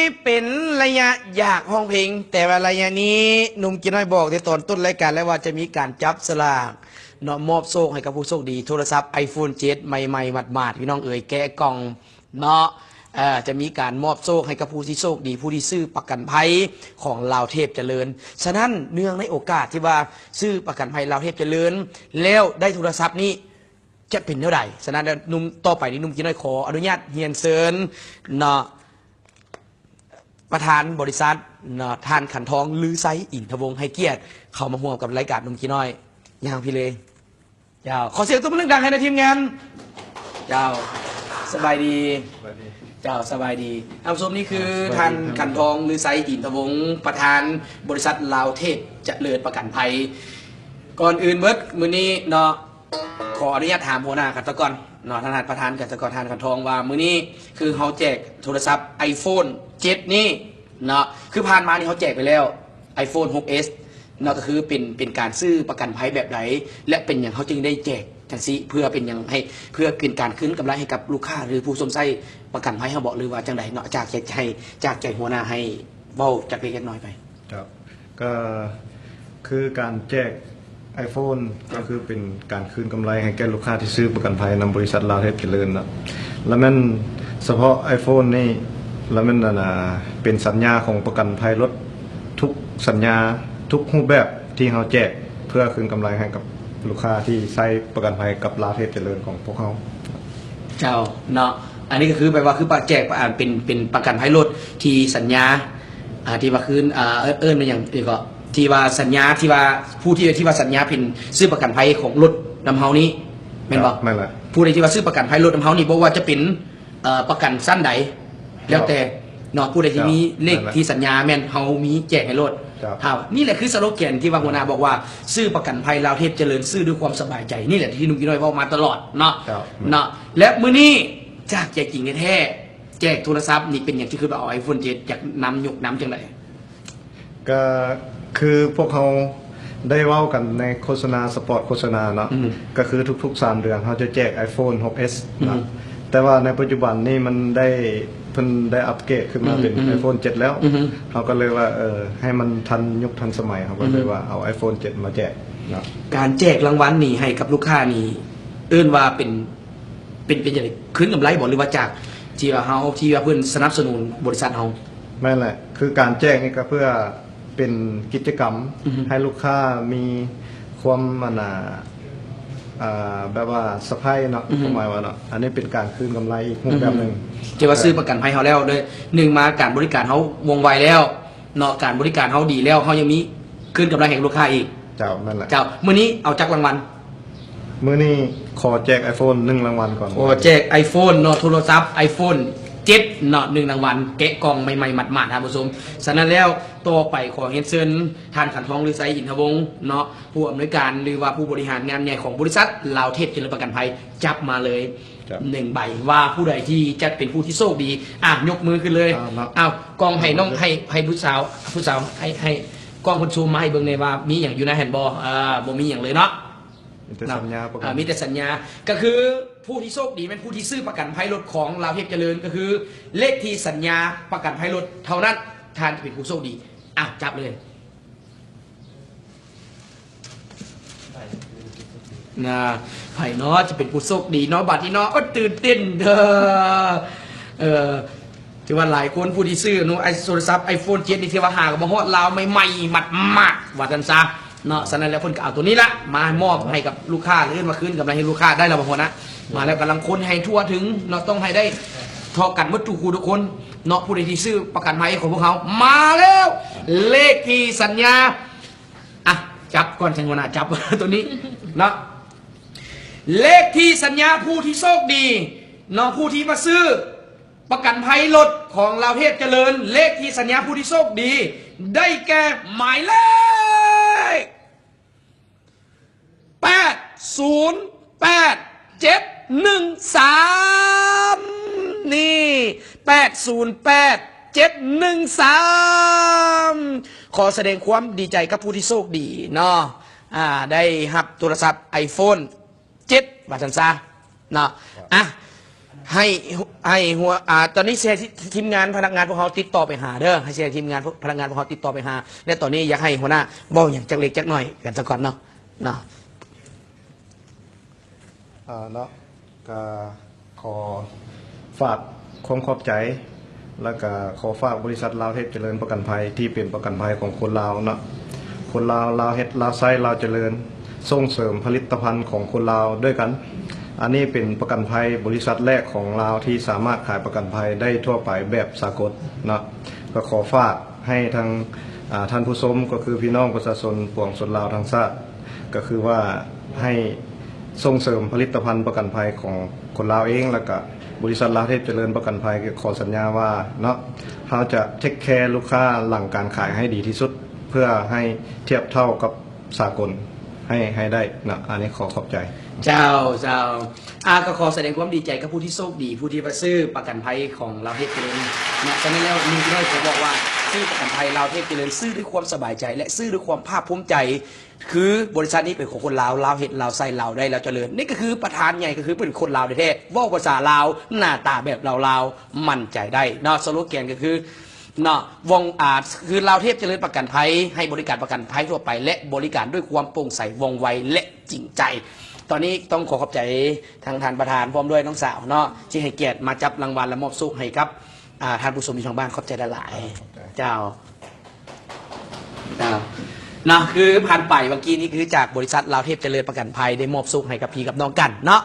นี่เป็นระยะอยากห้องเพลงแต่ว่าระยะนี้หนุ่มกินน้อยบอกในตอนต้นรายการแล้วว่าจะมีการจับสลากเนาะมอบโชคให้กับผู้โชคดีโทรศัพท์ iPhone 7 ใหม่ๆหมาดๆพี่น้องเอ๋ยแกะกล่องเนาะจะมีการมอบโชคให้กับผู้ที่โชคดีผู้ที่ซื้อประกันภัยของลาวเทพเจริญฉะนั้นเนื่องในโอกาสที่ว่าซื้อประกันภัยลาวเทพเจริญแล้วได้โทรศัพท์นี้จะเป็นเท่าไหร่ฉะนั้นนุ่มต่อไปนี้นุ่มกินน้อยขออนุญาตเฮียนเซินเนาะประธานบริษัทท่านขันทองลือไซอินทวงให้เกียรติเข้ามาห่วงกับรายการนุ่มขี้น้อยย่างพี่เลยเจ้าขอเสียงตัวเรื่องดังให้ในทีมงานเจ้าสบายดีเจ้าสบายดีท่านผู้ชมนี่คือท่านขันทองลือไซอินทวงประธานบริษัทลาวเทพเจริญประกันภัยก่อนอื่นเบิร์ดมือนี้เนาะขออนุญาตถามหัวหน้ากันตะก่อนเนาะท่านประธานกันตะก่อนท่านขันทองว่ามือนี้คือเขาแจกโทรศัพท์ iPhone 7 นี่เนาะคือผ่านมานี่เขาแจกไปแล้ว iPhone 6s เนาะก็คือเป็นการซื้อประกันภัยแบบไหนและเป็นอย่างเขาจึงได้แจกจังซี่เพื่อเป็นอย่างให้เพื่อเป็นการคืนกำไรให้กับลูกค้าหรือผู้สมใช้ประกันภัยเขาบอกหรือว่าจังใดเนาะจากใจหัวหน้าให้เว้าจากเล็กน้อยไปครับก็คือการแจก iPhone ก็คือเป็นการคืนกำไรให้แก่ลูกค้าที่ซื้อประกันภัยนำบริษัทลาวเทพเจริญนะแล้วมันเฉพาะ iPhone นี่แล้วมันเป็นสัญญาของประกันภัยรถทุกสัญญาทุกรูปแบบที่เราแจกเพื่อคืนกำไรให้กับลูกค้าที่ใช้ประกันภัยกับลาวเทพเจริญของพวกเขาเจ้าเนาะอันนี้ก็คือแปลว่าคือแจกเป็นประกันภัยรถที่สัญญาที่ว่าคืนเอิ้นเป็นอย่างที่ก็ที่ว่าสัญญาที่ว่าผู้ที่ว่าสัญญาเป็นซื้อประกันภัยของรถนำเฮานี้แม่นบ่ไม่ละผู้ใดที่ว่าซื้อประกันภัยรถนำเฮานี่บ่ว่าจะเป็นประกันสั้นใดแล้วแต่เนาะผู้ใดที่มีเลขที่สัญญาแม่นเฮามีแจกให้รถครับนี่แหละคือสโลแกนที่ว่าหัวหน้าบอกว่าซื้อประกันภัยลาวเทพเจริญซื้อด้วยความสบายใจนี่แหละที่นุ่มกินน้อยเว้ามาตลอดเนาะและมื้อนี้จากแจกจริงแท้แจกโทรศัพท์นี่เป็นอย่างที่คือเอา iPhone 7จากนำยกน้ำจังได๋ก็คือพวกเขาได้เว้ากันในโฆษณาสปอร์ตโฆษณาเนาะก็คือทุกๆ3 เดือนเขาจะแจก iPhone 6s นะแต่ว่าในปัจจุบันนี่มันได้เพิ่นได้อัปเกรดขึ้นมาเป็น iPhone 7 แล้วเขาก็เลยว่าให้มันทันยุคทันสมัยเขาก็เลยว่าเอา iPhone 7 มาแจกนะการแจกรางวัลนี่ให้กับลูกค้านี่เอิ้นว่าเป็นอย่างไรคืนกำไรบ่หรือว่าจากที่ว่าเฮาที่ว่าเพิ่นสนับสนุนบริษัทเฮาไม่แหละคือการแจกนี่ก็เพื่อเป็นกิจกรรมให้ลูกค้ามีความแบบว่าสะพายเนาะหมายว่าเนาะอันนี้เป็นการคืนกำไรอีกรูปแบบหนึ่งจะว่าซื้อประกันภัยเขาแล้วด้วย1มาการบริการเขาวงไวแล้วเนาะการบริการเขาดีแล้วเขายังมีคืนกำไรให้ลูกค้าอีกเจ้านั่นแหละเจ้ามื้อนี้เอาจักรางวัลมื้อนี้ขอแจก iPhone 1 รางวัลก่อนขอแจก iPhone เนาะโทรศัพท์ iPhone 7 เนาะ1 รางวัลแกะกล่องใหม่ๆหมาดๆท่านผู้ชมฉะนั้นแล้วต่อไปขอเฮ็ดเชิญท่านขันทองหรือไซอินทวงศ์เนาะผู้อำนวยการหรือว่าผู้บริหารงานใหญ่ของบริษัทลาวเทพเจริญประกันภัยจับมาเลย1 ใบว่าผู้ใดที่จะเป็นผู้ที่โชคดียกมือขึ้นเลยกล้องให้น้องให้ผู้สาวให้กล้องคนซูมมาให้เบิ่งในว่ามีอย่างอยู่ในแฮนด์บอลบ่มีอย่างเลยเนาะมีแต่สัญญามีแต่สัญญาก็คือผู้ที่โชคดีเป็นผู้ที่ซื้อประกันภัยรถของลาวเทพเจริญก็คือเลขที่สัญญาประกันภัยรถเท่านั้นท่านจะเป็นผู้โชคดีจับเลยนะไผ่เนาะจะเป็นผู้โชคดีเนาะบัดนี้เนาะตื่นเต้นเด้อที่ว่าหลายคนผู้ที่ซื้อไอโทรศัพท์ iPhone 7นี่ที่ว่าหากับมาฮอดลาวใหม่ๆหมัดๆว่าจังซะเนาะฉะนั้นแล้วคนก็เอาตัวนี้ละมามอบให้กับลูกค้าหรือมาคืนกำไรให้ลูกค้าได้แล้วบางคนนะมาแล้วกำลังคนให้ทั่วถึงเนาะต้องให้ได้ทอกันวัตถุคูทุกคนเนาะผู้ใดที่ซื้อประกันภัยของพวกเขามาแล้วเลขที่สัญญาจับก่อนชังวนาจับตัวนี้เนาะเลขที่สัญญาผู้ที่โชคดีเนาะผู้ที่มาซื้อประกันภัยรถของลาวเทพเจริญเลขที่สัญญาผู้ที่โชคดีได้แก่หมายเลข808-713นี่808-713ขอแสดงความดีใจกับผู้ที่โชคดีเนาะได้รับโทรศัพท์ iPhone 7 บาทซันซาเนาะ ให้หัวตอนนี้เสียทีมงานพนักงานพวกเขาติดต่อไปหาเด้อให้เสียทีมงานพนักงานพวกเขาติดต่อไปหาและตอนนี้อยากให้หัวหน้าบอกอย่างจักเล็กจักหน่อยกันสักก่อนเนาะเนาะ เนาะก็ขอฝากความขอบใจ แล้วก็ขอฝากบริษัทลาวเทพเจริญประกันภัยที่เป็นประกันภัยของคนลาวเนาะคนลาวลาวเฮ็ดลาวไซลาวเจริญส่งเสริมผลิตภัณฑ์ของคนลาวด้วยกัน อันนี้เป็นประกันภัยบริษัทแรกของลาวที่สามารถขายประกันภัยได้ทั่วไปแบบสากลเนาะก็ขอฝากให้ทางท่านผู้ชมก็คือพี่น้องประชาชนปวงชนลาวทั้งชาติก็คือว่าให้ส่งเสริมผลิตภัณฑ์ประกันภัยของคนลาวเองแล้วก็บริษัทลาวเทพเจริญประกันภัยขอสัญญาว่าเนาะเราจะเทคแคร์ลูกค้าหลังการขายให้ดีที่สุดเพื่อให้เทียบเท่ากับสากลให้ได้นะอันนี้ขอขอบใจ เจ้าก็ขอแสดงความดีใจกับผู้ที่โชคดีผู้ที่มาซื้อประกันภัยของเราเทพเจริญนะฉะนั้นแล้วลุงน้อยผมบอกว่าซื้อประกันภัยเราเทพเจริญซื้อด้วยความสบายใจ และซื้อด้วยความภาคภูมิใจ คือบริษัทนี้เป็นของคนลาวลาวเห็ดลาวใส่ลาวได้ลาวเจริญนี่ก็คือประธานใหญ่ก็คือเป็นคนลาวแท้ๆว่าภาษาลาวหน้าตาแบบลาวๆมั่นใจได้เนาะสโลแกนก็คือเนาะวงคือลาวเทพเจริญประกันภัยให้บริการประกันภัยทั่วไป และบริการด้วยความโปร่งใสว่องไวและจริงใจ ตอนนี้ต้องขอบใจทางท่านประธานพร้อมด้วยน้องสาวเนาะที่ให้เกียรติมาจับรางวัลและมอบสุขให้กับท่านผู้ชมที่ทางบ้านขอบใจหลายๆเจ้านะคือผ่านไปเมื่อกี้นี้คือจากบริษัทลาวเทพเจริญประกันภัยได้มอบสุขให้กับพี่กับน้องกันเนาะ